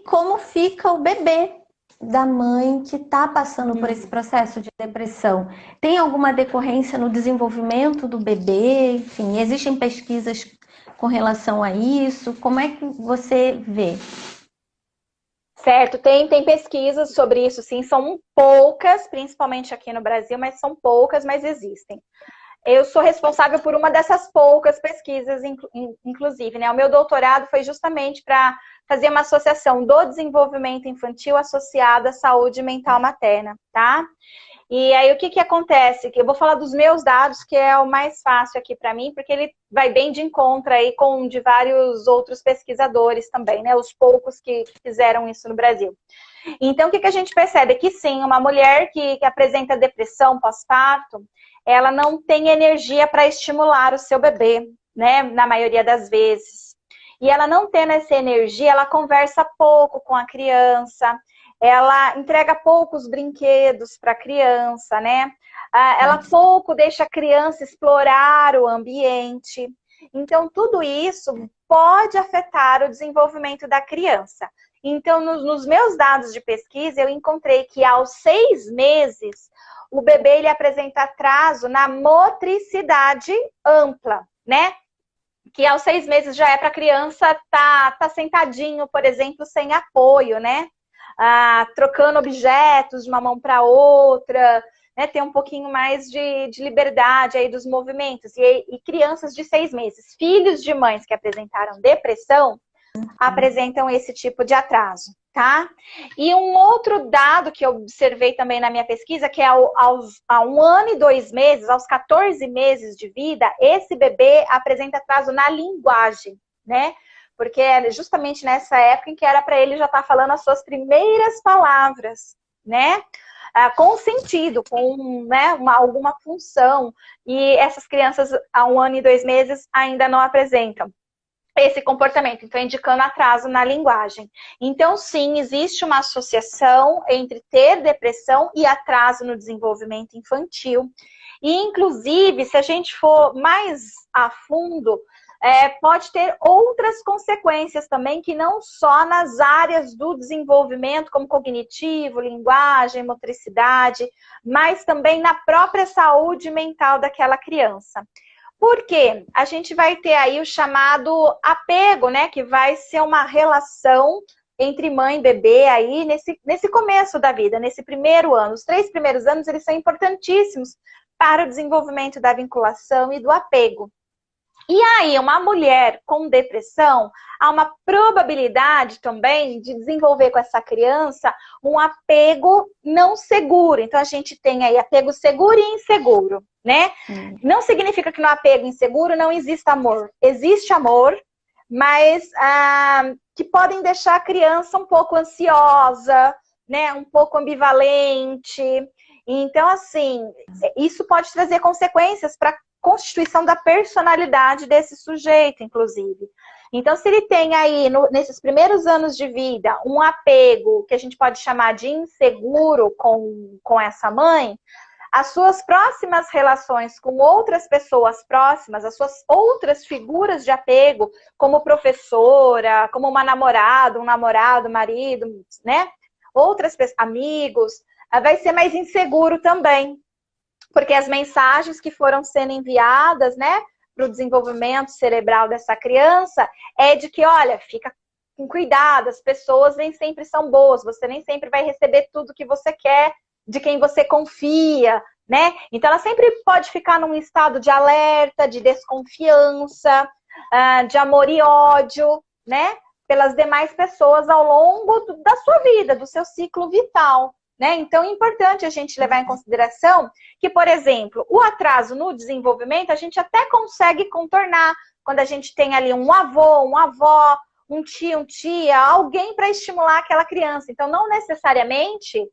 como fica o bebê da mãe que está passando por esse processo de depressão. Tem alguma decorrência no desenvolvimento do bebê? Enfim, existem pesquisas com relação a isso? Como é que você vê? Certo, tem pesquisas sobre isso, sim, são poucas, principalmente aqui no Brasil, mas são poucas, mas existem. Eu sou responsável por uma dessas poucas pesquisas, inclusive, né? O meu doutorado foi justamente para fazer uma associação do desenvolvimento infantil associado à saúde mental materna, tá? E aí, o que acontece? Eu vou falar dos meus dados, que é o mais fácil aqui para mim, porque ele vai bem de encontro aí com de vários outros pesquisadores também, né? Os poucos que fizeram isso no Brasil. Então, o que a gente percebe? Que sim, uma mulher que apresenta depressão pós-parto, ela não tem energia para estimular o seu bebê, né? Na maioria das vezes. E ela não tendo essa energia, ela conversa pouco com a criança, ela entrega poucos brinquedos para a criança, né? Ela pouco deixa a criança explorar o ambiente. Então, tudo isso pode afetar o desenvolvimento da criança. Então, nos meus dados de pesquisa, eu encontrei que aos 6 meses, o bebê ele apresenta atraso na motricidade ampla, né? Que aos 6 meses já é para a criança tá sentadinho, por exemplo, sem apoio, né? Trocando objetos de uma mão para outra, né? Ter um pouquinho mais de liberdade aí dos movimentos. E crianças de 6 meses, filhos de mães que apresentaram depressão, apresentam esse tipo de atraso, tá? E um outro dado que eu observei também na minha pesquisa, que é a 1 ano e 2 meses, aos 14 meses de vida, esse bebê apresenta atraso na linguagem, né? Porque é justamente nessa época em que era para ele já estar falando as suas primeiras palavras, né? Com sentido, com, né, alguma função. E essas crianças, a 1 ano e 2 meses, ainda não apresentam esse comportamento, então indicando atraso na linguagem. Então, sim, existe uma associação entre ter depressão e atraso no desenvolvimento infantil. E, inclusive, se a gente for mais a fundo, pode ter outras consequências também, que não só nas áreas do desenvolvimento, como cognitivo, linguagem, motricidade, mas também na própria saúde mental daquela criança. Por quê? A gente vai ter aí o chamado apego, né? Que vai ser uma relação entre mãe e bebê aí nesse começo da vida, nesse primeiro ano. Os 3 primeiros anos, eles são importantíssimos para o desenvolvimento da vinculação e do apego. E aí, uma mulher com depressão, há uma probabilidade também de desenvolver com essa criança um apego não seguro. Então, a gente tem aí apego seguro e inseguro, né? Não significa que no apego inseguro não exista amor. Existe amor, mas que podem deixar a criança um pouco ansiosa, né? Um pouco ambivalente. Então, assim, isso pode trazer consequências para constituição da personalidade desse sujeito, inclusive. Então, se ele tem aí, nesses primeiros anos de vida, um apego que a gente pode chamar de inseguro com essa mãe, as suas próximas relações com outras pessoas próximas, as suas outras figuras de apego, como professora, como uma namorada, um namorado, marido, né? Outras pessoas, amigos, vai ser mais inseguro também. Porque as mensagens que foram sendo enviadas, né, para o desenvolvimento cerebral dessa criança, é de que, olha, fica com cuidado, as pessoas nem sempre são boas, você nem sempre vai receber tudo que você quer, de quem você confia, né? Então, ela sempre pode ficar num estado de alerta, de desconfiança, de amor e ódio, né, pelas demais pessoas ao longo da sua vida, do seu ciclo vital. Né? Então, é importante a gente levar em consideração que, por exemplo, o atraso no desenvolvimento, a gente até consegue contornar quando a gente tem ali um avô, uma avó, um tio, tia, alguém para estimular aquela criança. Então, não necessariamente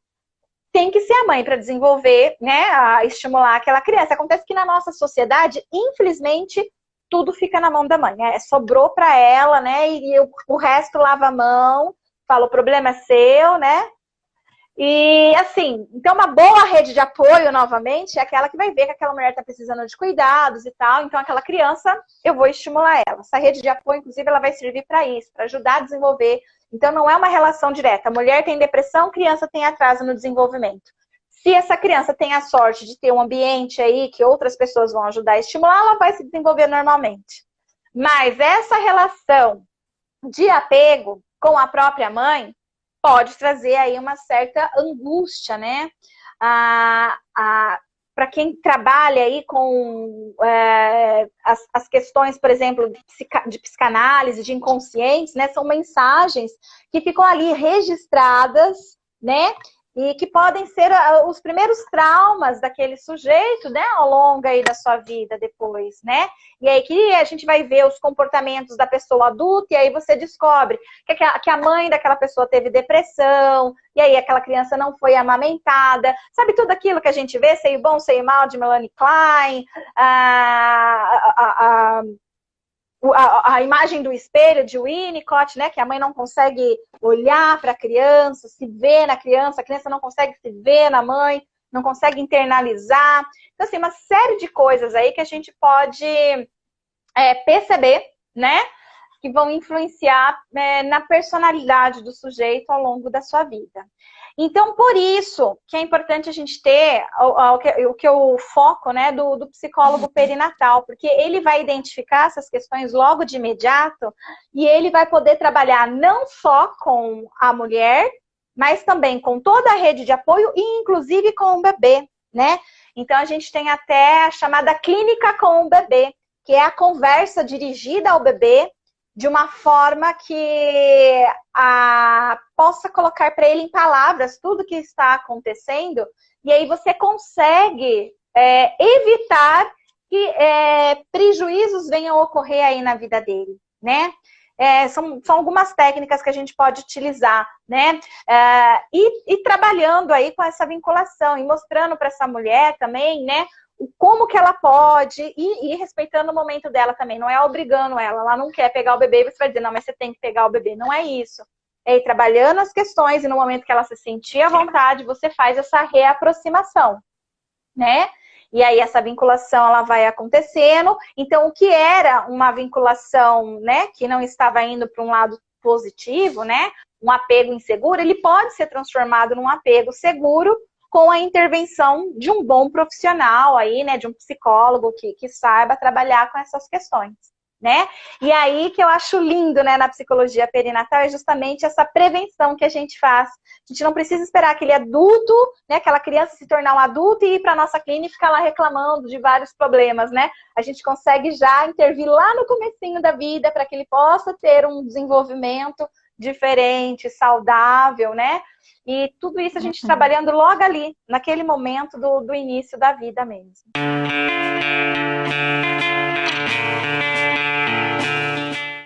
tem que ser a mãe para desenvolver, né, a estimular aquela criança. Acontece que na nossa sociedade, infelizmente, tudo fica na mão da mãe. Né? Sobrou para ela, né, e o resto lava a mão, fala, o problema é seu, né? E assim, então uma boa rede de apoio, novamente, é aquela que vai ver que aquela mulher está precisando de cuidados e tal, então aquela criança, eu vou estimular ela. Essa rede de apoio, inclusive, ela vai servir para isso, para ajudar a desenvolver Então, não é uma relação direta. A mulher tem depressão, criança tem atraso no desenvolvimento. Se essa criança tem a sorte de ter um ambiente aí que outras pessoas vão ajudar a estimular, ela vai se desenvolver normalmente. Mas essa relação de apego com a própria mãe pode trazer aí uma certa angústia, né? Para quem trabalha aí com as questões, por exemplo, de psicanálise, de inconscientes, né? São mensagens que ficam ali registradas, né? E que podem ser os primeiros traumas daquele sujeito, né, ao longo aí da sua vida depois, né? E aí que a gente vai ver os comportamentos da pessoa adulta e aí você descobre que a mãe daquela pessoa teve depressão, e aí aquela criança não foi amamentada. Sabe tudo aquilo que a gente vê, Sei Bom, Sei Mal, de Melanie Klein, a imagem do espelho de Winnicott, né, que a mãe não consegue olhar para a criança, se ver na criança, a criança não consegue se ver na mãe, não consegue internalizar. Então, assim, uma série de coisas aí que a gente pode perceber, né, que vão influenciar na personalidade do sujeito ao longo da sua vida. Então, por isso que é importante a gente ter o que eu foco, né, do psicólogo perinatal, porque ele vai identificar essas questões logo de imediato e ele vai poder trabalhar não só com a mulher, mas também com toda a rede de apoio e inclusive com o bebê, né? Então, a gente tem até a chamada clínica com o bebê, que é a conversa dirigida ao bebê, de uma forma que possa colocar para ele em palavras tudo que está acontecendo, e aí você consegue evitar que prejuízos venham a ocorrer aí na vida dele, né? São algumas técnicas que a gente pode utilizar, né? E trabalhando aí com essa vinculação, e mostrando para essa mulher também, né? Como que ela pode, e respeitando o momento dela também, não é obrigando ela não quer pegar o bebê e você vai dizer, não, mas você tem que pegar o bebê, não é isso. É ir trabalhando as questões e no momento que ela se sentir à vontade, você faz essa reaproximação, né? E aí essa vinculação, ela vai acontecendo. Então, o que era uma vinculação, né, que não estava indo para um lado positivo, né, um apego inseguro, ele pode ser transformado num apego seguro, com a intervenção de um bom profissional aí, né, de um psicólogo que saiba trabalhar com essas questões, né? E aí que eu acho lindo, né, na psicologia perinatal é justamente essa prevenção que a gente faz. A gente não precisa esperar aquele adulto, né, aquela criança se tornar um adulto e ir para a nossa clínica e ficar lá reclamando de vários problemas, né? A gente consegue já intervir lá no comecinho da vida para que ele possa ter um desenvolvimento diferente, saudável, né? E tudo isso a gente trabalhando logo ali, naquele momento do início da vida mesmo.